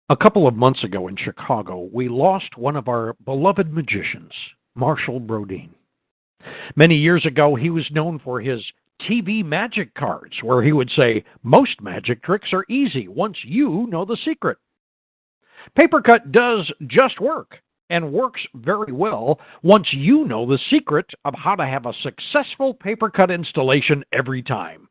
A couple of months ago in Chicago, we lost one of our beloved magicians, Marshall Brodeen. Many years ago, he was known for his TV magic cards, where he would say, "Most magic tricks are easy once you know the secret." PaperCut does just work and works very well once you know the secret of how to have a successful PaperCut installation every time.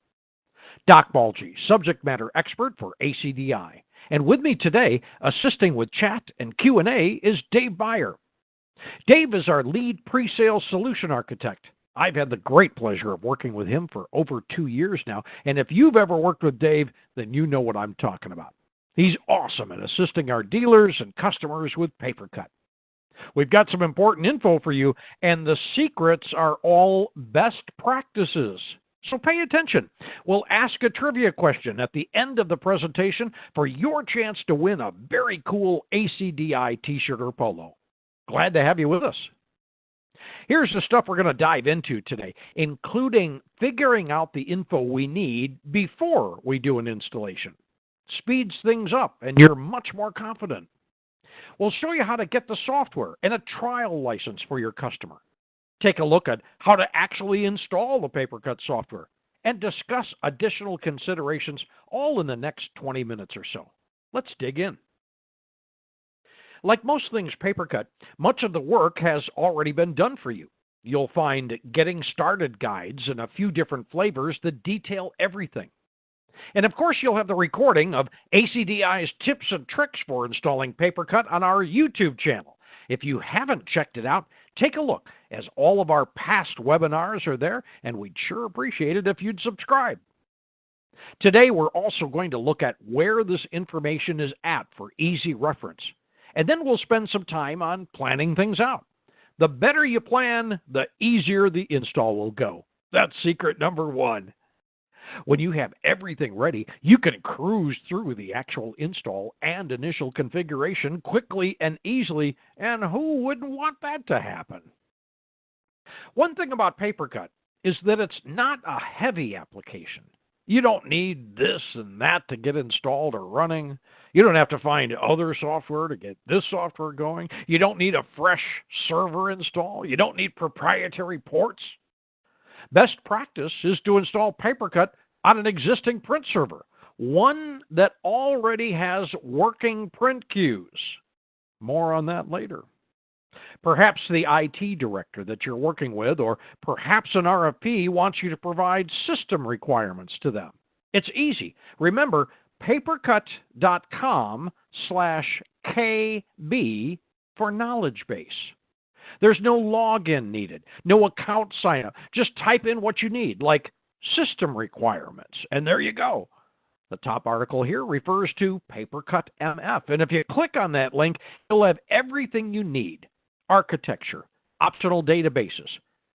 Doc Balgi, subject matter expert for ACDI. And with me today, assisting with chat and Q&A, is Dave Beyer. Dave is our lead pre-sale solution architect. I've had the great pleasure of working with him for over 2 years now, and if you've ever worked with Dave, then you know what I'm talking about. He's awesome at assisting our dealers and customers with PaperCut. We've got some important info for you, and the secrets are all best practices. So pay attention. We'll ask a trivia question at the end of the presentation for your chance to win a very cool ACDI t-shirt or polo. Glad to have you with us. Here's the stuff we're going to dive into today, including figuring out the info we need before we do an installation. Speeds things up, and you're much more confident. We'll show you how to get the software and a trial license for your customer. Take a look at how to actually install the PaperCut software and discuss additional considerations all in the next 20 minutes or so. Let's dig in. Like most things PaperCut, much of the work has already been done for you. You'll find getting started guides in a few different flavors that detail everything. And of course, you'll have the recording of ACDI's tips and tricks for installing PaperCut on our YouTube channel. If you haven't checked it out, take a look, as all of our past webinars are there, and we'd sure appreciate it if you'd subscribe. Today, we're also going to look at where this information is at for easy reference. And then we'll spend some time on planning things out. The better you plan, the easier the install will go. That's secret number one. When you have everything ready, you can cruise through the actual install and initial configuration quickly and easily, and who wouldn't want that to happen? One thing about PaperCut is that it's not a heavy application. You don't need this and that to get installed or running. You don't have to find other software to get this software going. You don't need a fresh server install. You don't need proprietary ports. Best practice is to install PaperCut on an existing print server, one that already has working print queues. More on that later. Perhaps the IT director that you're working with, or perhaps an RFP, wants you to provide system requirements to them. It's easy. Remember, papercut.com/KB for knowledge base. There's no login needed, no account sign up. Just type in what you need, like system requirements, and there you go. The top article here refers to PaperCut MF, and if you click on that link, you'll have everything you need. Architecture, optional databases.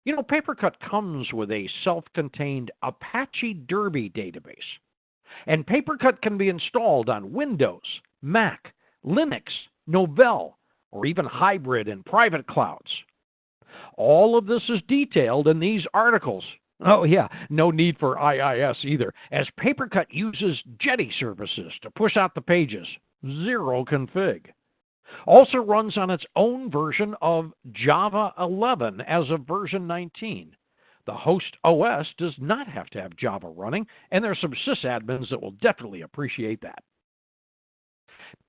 You know, PaperCut comes with a self-contained Apache Derby database, and PaperCut can be installed on Windows, Mac, Linux, Novell, or even hybrid and private clouds. All of this is detailed in these articles. Oh yeah, no need for IIS either, as PaperCut uses Jetty services to push out the pages. Zero config. Also runs on its own version of Java 11 as of version 19. The host OS does not have to have Java running, and there are some sysadmins that will definitely appreciate that.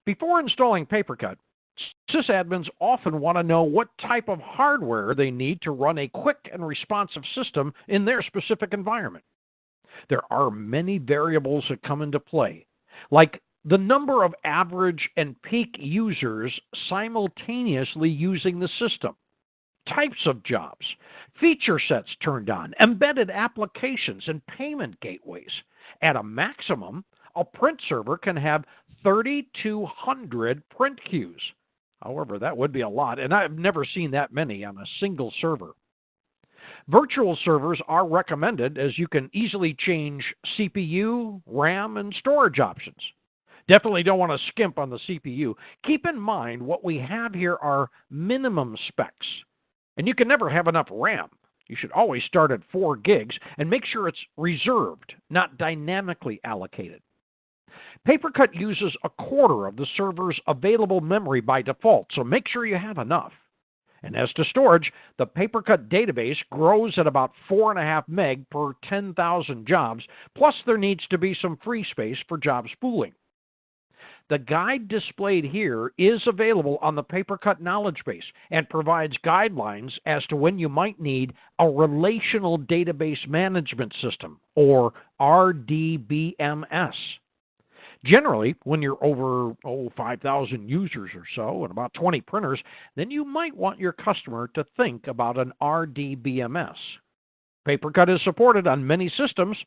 Before installing PaperCut, sysadmins often want to know what type of hardware they need to run a quick and responsive system in their specific environment. There are many variables that come into play, like the number of average and peak users simultaneously using the system, types of jobs, feature sets turned on, embedded applications, and payment gateways. At a maximum, a print server can have 3,200 print queues. However, that would be a lot, and I've never seen that many on a single server. Virtual servers are recommended, as you can easily change CPU, RAM, and storage options. Definitely don't want to skimp on the CPU. Keep in mind what we have here are minimum specs, and you can never have enough RAM. You should always start at 4 gigs and make sure it's reserved, not dynamically allocated. PaperCut uses a quarter of the server's available memory by default, so make sure you have enough. And as to storage, the PaperCut database grows at about 4.5 meg per 10,000 jobs, plus there needs to be some free space for job spooling. The guide displayed here is available on the PaperCut knowledge base and provides guidelines as to when you might need a relational database management system, or RDBMS. Generally, when you're over 5,000 users or so and about 20 printers, then you might want your customer to think about an RDBMS. PaperCut is supported on many systems: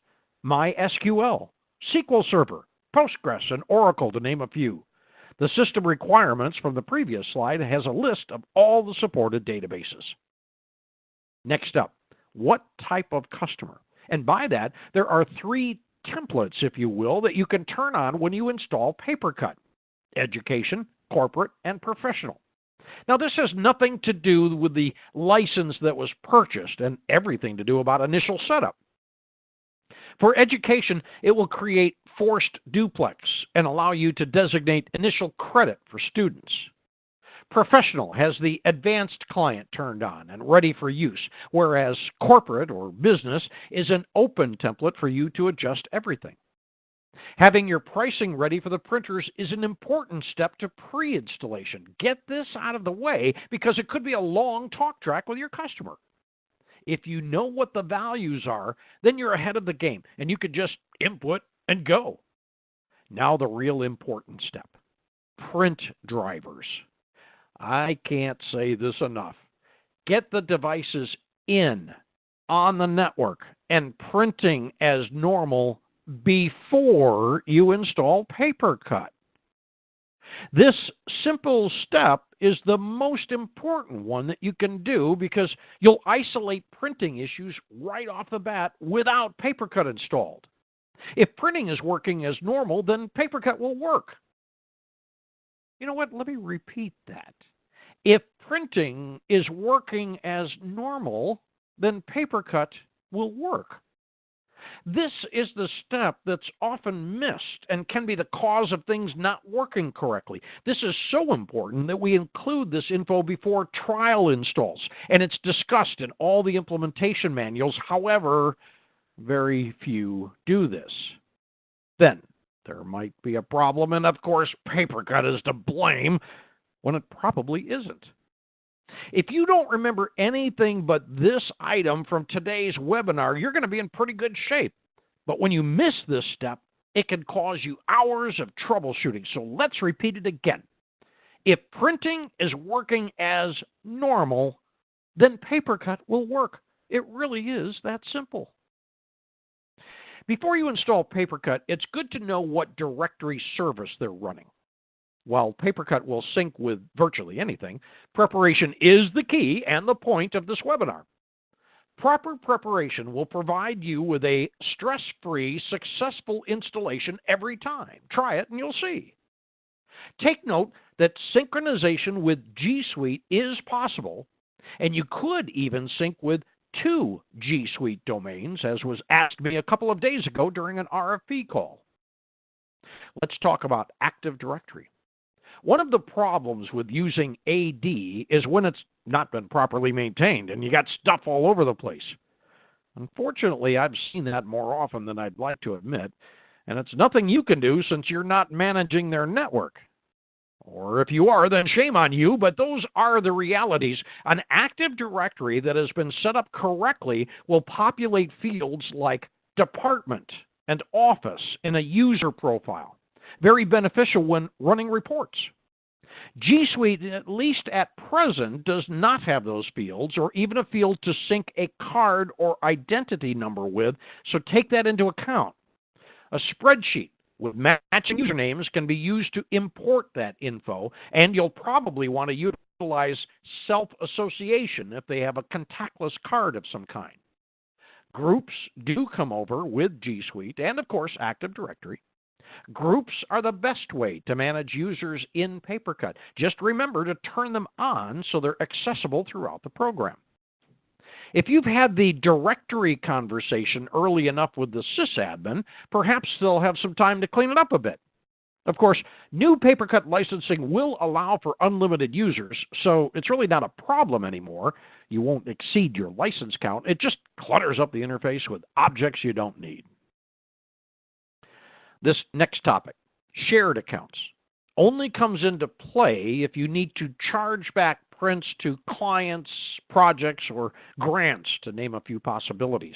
MySQL, SQL Server, Postgres, and Oracle, to name a few. The system requirements from the previous slide has a list of all the supported databases. Next up, what type of customer? And by that, there are three templates, if you will, that you can turn on when you install PaperCut: education, corporate, and professional. Now, this has nothing to do with the license that was purchased and everything to do about initial setup. For education, it will create forced duplex and allow you to designate initial credit for students. Professional has the advanced client turned on and ready for use, whereas corporate or business is an open template for you to adjust everything. Having your pricing ready for the printers is an important step to pre-installation. Get this out of the way because it could be a long talk track with your customer. If you know what the values are, then you're ahead of the game and you could just input and go. Now the real important step: print drivers. I can't say this enough. Get the devices on the network and printing as normal before you install PaperCut. This simple step is the most important one that you can do because you'll isolate printing issues right off the bat without PaperCut installed. If printing is working as normal, then PaperCut will work. You know what? Let me repeat that. If printing is working as normal, then PaperCut will work. This is the step that's often missed and can be the cause of things not working correctly. This is so important that we include this info before trial installs, and it's discussed in all the implementation manuals. However, very few do this. Then there might be a problem, and of course, PaperCut is to blame when it probably isn't. If you don't remember anything but this item from today's webinar, you're going to be in pretty good shape. But when you miss this step, it can cause you hours of troubleshooting. So let's repeat it again. If printing is working as normal, then PaperCut will work. It really is that simple. Before you install PaperCut, it's good to know what directory service they're running. While PaperCut will sync with virtually anything, preparation is the key and the point of this webinar. Proper preparation will provide you with a stress-free, successful installation every time. Try it and you'll see. Take note that synchronization with G Suite is possible, and you could even sync with 2 G Suite domains, as was asked me a couple of days ago during an RFP call. Let's talk about Active Directory. One of the problems with using AD is when it's not been properly maintained and you got stuff all over the place. Unfortunately, I've seen that more often than I'd like to admit, and it's nothing you can do since you're not managing their network. Or if you are, then shame on you, but those are the realities. An Active Directory that has been set up correctly will populate fields like department and office in a user profile. Very beneficial when running reports. G Suite, at least at present, does not have those fields or even a field to sync a card or identity number with, so take that into account. A spreadsheet with matching usernames can be used to import that info, and you'll probably want to utilize self-association if they have a contactless card of some kind. Groups do come over with G Suite and, of course, Active Directory. Groups are the best way to manage users in PaperCut. Just remember to turn them on so they're accessible throughout the program. If you've had the directory conversation early enough with the sysadmin, perhaps they'll have some time to clean it up a bit. Of course, new PaperCut licensing will allow for unlimited users, so it's really not a problem anymore. You won't exceed your license count. It just clutters up the interface with objects you don't need. This next topic, shared accounts, only comes into play if you need to charge back prints to clients, projects, or grants, to name a few possibilities.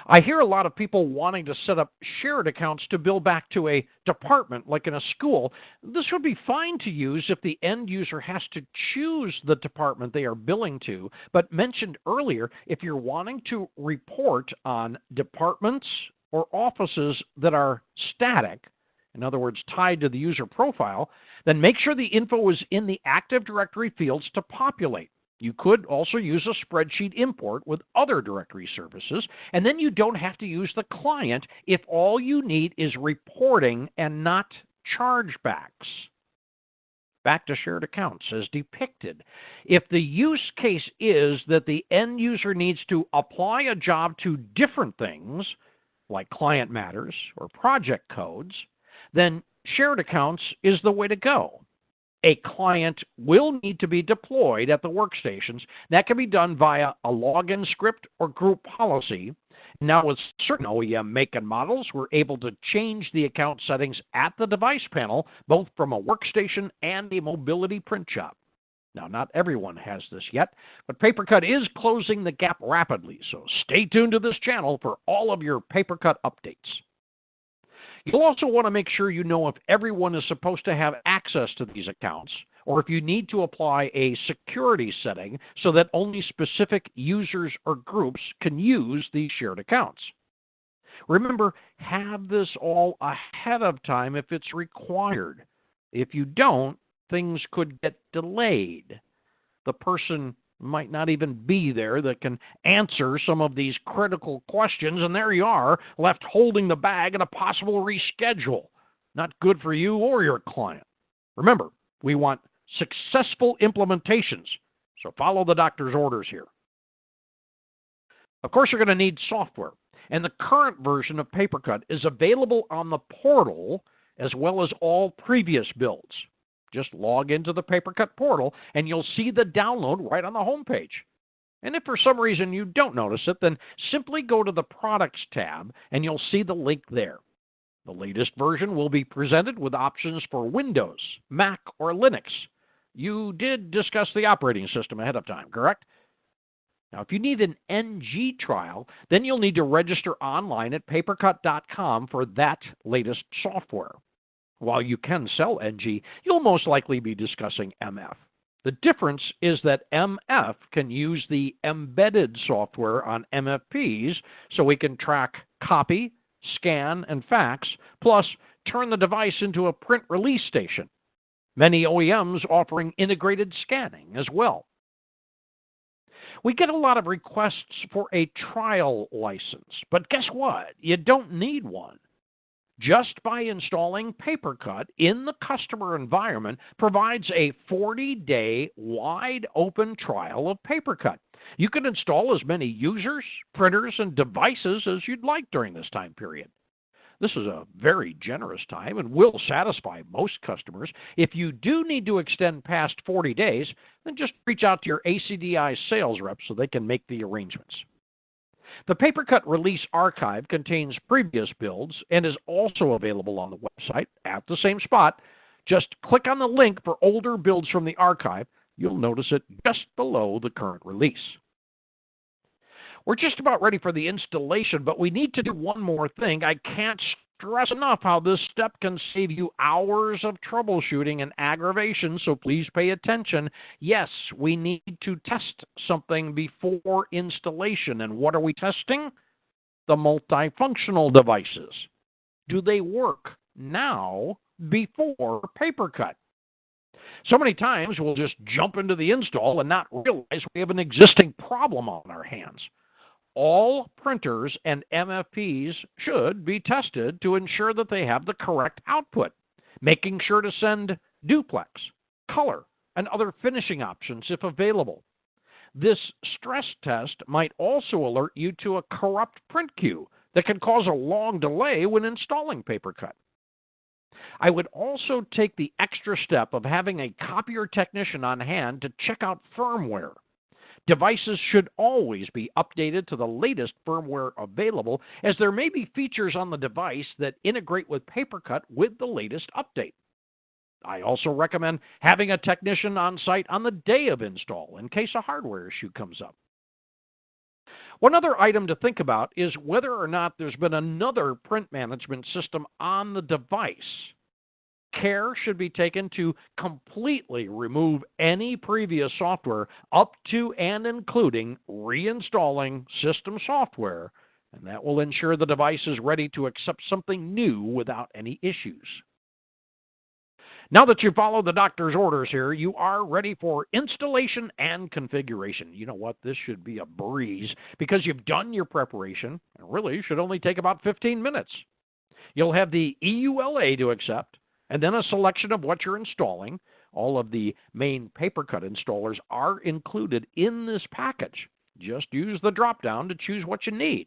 I hear a lot of people wanting to set up shared accounts to bill back to a department like in a school. This would be fine to use if the end user has to choose the department they are billing to, but mentioned earlier, if you're wanting to report on departments or offices that are static, in other words, tied to the user profile, then make sure the info is in the Active Directory fields to populate. You could also use a spreadsheet import with other directory services, and then you don't have to use the client if all you need is reporting and not chargebacks. Back to shared accounts as depicted. If the use case is that the end user needs to apply a job to different things, like client matters or project codes, then shared accounts is the way to go. A client will need to be deployed at the workstations. That can be done via a login script or group policy. Now, with certain OEM make and models, we're able to change the account settings at the device panel, both from a workstation and a mobility print shop. Now, not everyone has this yet, but PaperCut is closing the gap rapidly, so stay tuned to this channel for all of your PaperCut updates. You'll also want to make sure you know if everyone is supposed to have access to these accounts, or if you need to apply a security setting so that only specific users or groups can use these shared accounts. Remember, have this all ahead of time if it's required. If you don't, things could get delayed. The person might not even be there that can answer some of these critical questions, and there you are, left holding the bag in a possible reschedule. Not good for you or your client. Remember, we want successful implementations, so follow the doctor's orders here. Of course, you're going to need software, and the current version of PaperCut is available on the portal as well as all previous builds. Just log into the PaperCut portal, and you'll see the download right on the home page. And if for some reason you don't notice it, then simply go to the Products tab, and you'll see the link there. The latest version will be presented with options for Windows, Mac, or Linux. You did discuss the operating system ahead of time, correct? Now, if you need an NG trial, then you'll need to register online at papercut.com for that latest software. While you can sell NG, you'll most likely be discussing MF. The difference is that MF can use the embedded software on MFPs so we can track copy, scan, and fax, plus turn the device into a print release station. Many OEMs offering integrated scanning as well. We get a lot of requests for a trial license, but guess what? You don't need one. Just by installing PaperCut in the customer environment provides a 40-day wide-open trial of PaperCut. You can install as many users, printers, and devices as you'd like during this time period. This is a very generous time and will satisfy most customers. If you do need to extend past 40 days, then just reach out to your ACDI sales rep so they can make the arrangements. The PaperCut Release Archive contains previous builds and is also available on the website at the same spot. Just click on the link for older builds from the archive. You'll notice it just below the current release. We're just about ready for the installation, but we need to do one more thing. I can't stress enough how this step can save you hours of troubleshooting and aggravation, so please pay attention. Yes, we need to test something before installation. And what are we testing? The multifunctional devices. Do they work now before PaperCut? So many times we'll just jump into the install and not realize we have an existing problem on our hands. All printers and MFPs should be tested to ensure that they have the correct output, making sure to send duplex, color, and other finishing options if available. This stress test might also alert you to a corrupt print queue that can cause a long delay when installing PaperCut. I would also take the extra step of having a copier technician on hand to check out firmware. Devices should always be updated to the latest firmware available, as there may be features on the device that integrate with PaperCut with the latest update. I also recommend having a technician on site on the day of install in case a hardware issue comes up. One other item to think about is whether or not there's been another print management system on the device. Care should be taken to completely remove any previous software up to and including reinstalling system software, and that will ensure the device is ready to accept something new without any issues. Now that you follow the doctor's orders here, you are ready for installation and configuration. You know what? This should be a breeze because you've done your preparation, and really should only take about 15 minutes. You'll have the EULA to accept, and then a selection of what you're installing. All of the main PaperCut installers are included in this package. Just use the drop-down to choose what you need.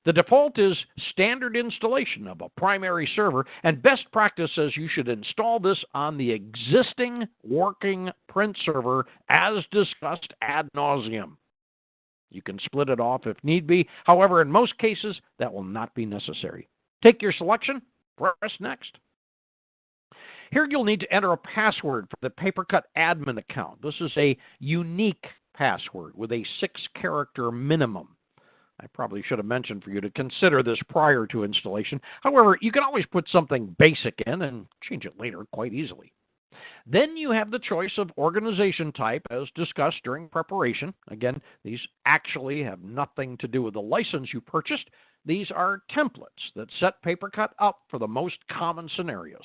The default is standard installation of a primary server, and best practice says you should install this on the existing working print server as discussed ad nauseum. You can split it off if need be. However, in most cases, that will not be necessary. Take your selection, press Next. Here you'll need to enter a password for the PaperCut admin account. This is a unique password with a 6-character minimum. I probably should have mentioned for you to consider this prior to installation. However, you can always put something basic in and change it later quite easily. Then you have the choice of organization type as discussed during preparation. Again, these actually have nothing to do with the license you purchased. These are templates that set PaperCut up for the most common scenarios.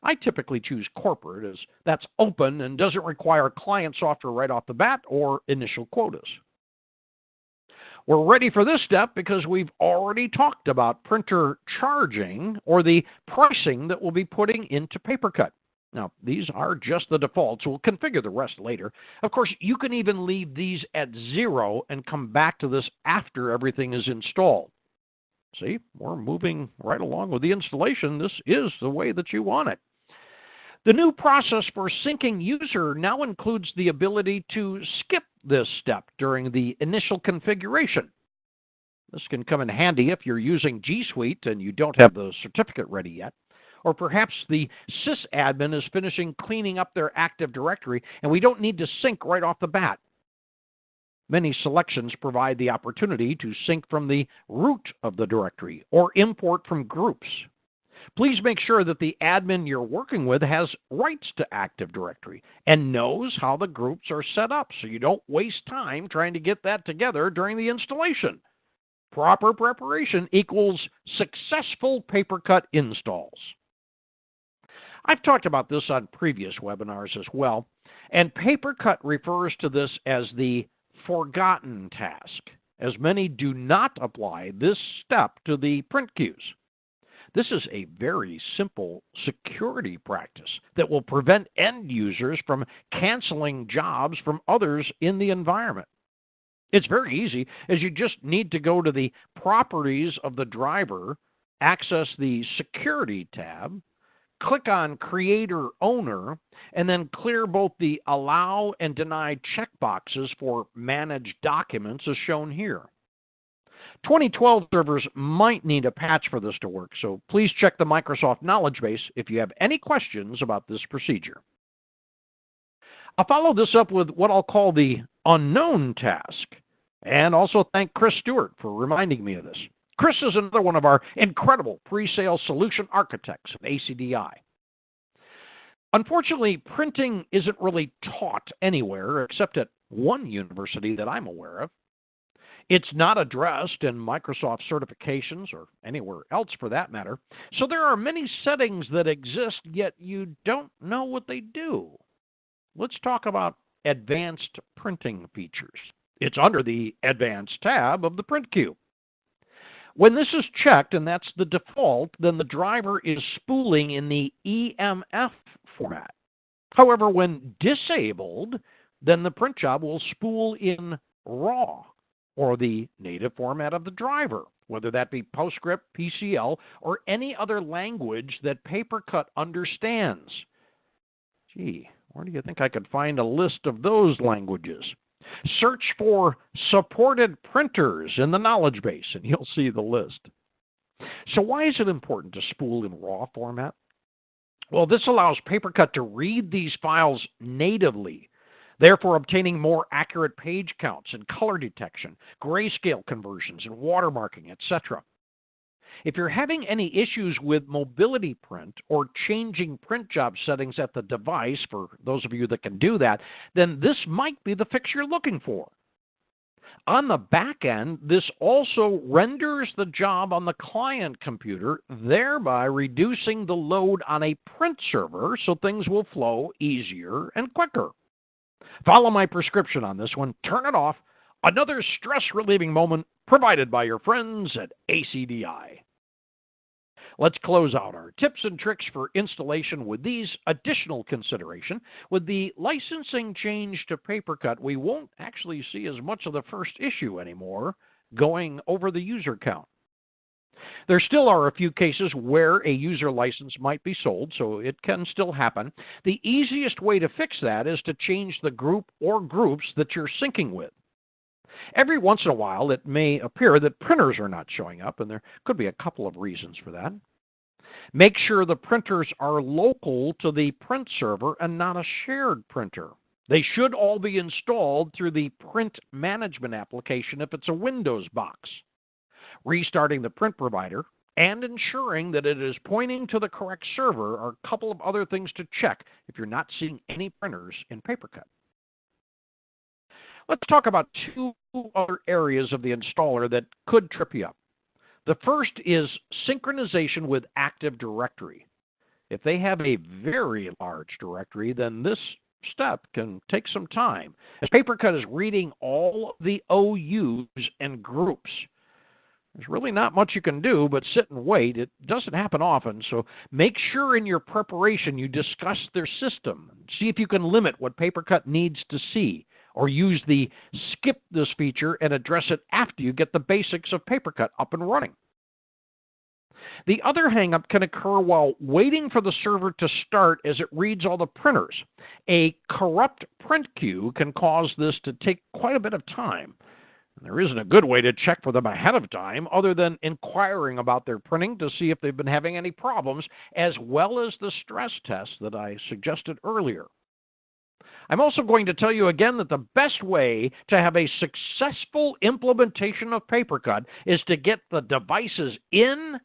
I typically choose corporate as that's open and doesn't require client software right off the bat or initial quotas. We're ready for this step because we've already talked about printer charging or the pricing that we'll be putting into PaperCut. Now, these are just the defaults. We'll configure the rest later. Of course, you can even leave these at 0 and come back to this after everything is installed. See, we're moving right along with the installation. This is the way that you want it. The new process for syncing user now includes the ability to skip this step during the initial configuration. This can come in handy if you're using G Suite and you don't have the certificate ready yet. Or perhaps the sysadmin is finishing cleaning up their Active Directory and we don't need to sync right off the bat. Many selections provide the opportunity to sync from the root of the directory or import from groups. Please make sure that the admin you're working with has rights to Active Directory and knows how the groups are set up so you don't waste time trying to get that together during the installation. Proper preparation equals successful PaperCut installs. I've talked about this on previous webinars as well, and PaperCut refers to this as the forgotten task, as many do not apply this step to the print queues. This is a very simple security practice that will prevent end users from canceling jobs from others in the environment. It's very easy, as you just need to go to the properties of the driver, access the security tab, click on Creator Owner, and then clear both the Allow and Deny checkboxes for Manage Documents as shown here. 2012 servers might need a patch for this to work, so please check the Microsoft knowledge base if you have any questions about this procedure. I'll follow this up with what I'll call the unknown task, and also thank Chris Stewart for reminding me of this. Chris is another one of our incredible pre-sale solution architects of ACDI. Unfortunately, printing isn't really taught anywhere except at one university that I'm aware of. It's not addressed in Microsoft certifications or anywhere else for that matter. So there are many settings that exist, yet you don't know what they do. Let's talk about advanced printing features. It's under the Advanced tab of the print queue. When this is checked, and that's the default, then the driver is spooling in the EMF format. However, when disabled, then the print job will spool in RAW, or the native format of the driver, whether that be PostScript, PCL, or any other language that PaperCut understands. Gee, where do you think I could find a list of those languages? Search for supported printers in the knowledge base, and you'll see the list. So why is it important to spool in RAW format? Well, this allows PaperCut to read these files natively, therefore obtaining more accurate page counts and color detection, grayscale conversions, and watermarking, etc. If you're having any issues with mobility print or changing print job settings at the device, for those of you that can do that, then this might be the fix you're looking for. On the back end, this also renders the job on the client computer, thereby reducing the load on a print server so things will flow easier and quicker. Follow my prescription on this one. Turn it off. Another stress-relieving moment provided by your friends at ACDI. Let's close out our tips and tricks for installation with these additional consideration. With the licensing change to PaperCut, we won't actually see as much of the first issue anymore going over the user count. There still are a few cases where a user license might be sold, so it can still happen. The easiest way to fix that is to change the group or groups that you're syncing with. Every once in a while, it may appear that printers are not showing up, and there could be a couple of reasons for that. Make sure the printers are local to the print server and not a shared printer. They should all be installed through the print management application if it's a Windows box. Restarting the print provider and ensuring that it is pointing to the correct server are a couple of other things to check if you're not seeing any printers in PaperCut. Let's talk about two other areas of the installer that could trip you up. The first is synchronization with Active Directory. If they have a very large directory, then this step can take some time, as PaperCut is reading all the OUs and groups. There's really not much you can do but sit and wait. It doesn't happen often, so make sure in your preparation you discuss their system. See if you can limit what PaperCut needs to see, or use the skip this feature and address it after you get the basics of PaperCut up and running. The other hangup can occur while waiting for the server to start as it reads all the printers. A corrupt print queue can cause this to take quite a bit of time. There isn't a good way to check for them ahead of time other than inquiring about their printing to see if they've been having any problems, as well as the stress test that I suggested earlier. I'm also going to tell you again that the best way to have a successful implementation of PaperCut is to get the devices in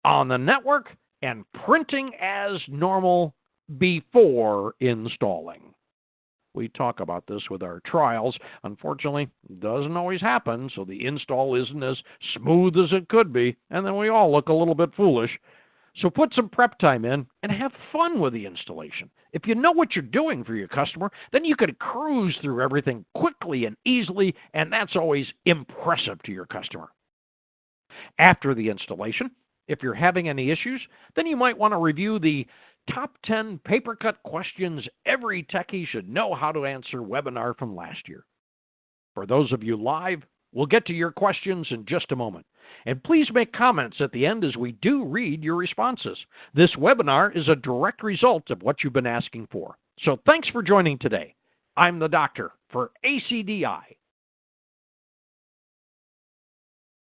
on the network and printing as normal before installing. We talk about this with our trials. Unfortunately, it doesn't always happen, so the install isn't as smooth as it could be, and then we all look a little bit foolish. So put some prep time in and have fun with the installation. If you know what you're doing for your customer, then you can cruise through everything quickly and easily, and that's always impressive to your customer. After the installation, if you're having any issues, then you might want to review the Top 10 PaperCut Questions Every Techie Should Know How to Answer webinar from last year. For those of you live, we'll get to your questions in just a moment. And please make comments at the end as we do read your responses. This webinar is a direct result of what you've been asking for. So thanks for joining today. I'm the doctor for ACDI.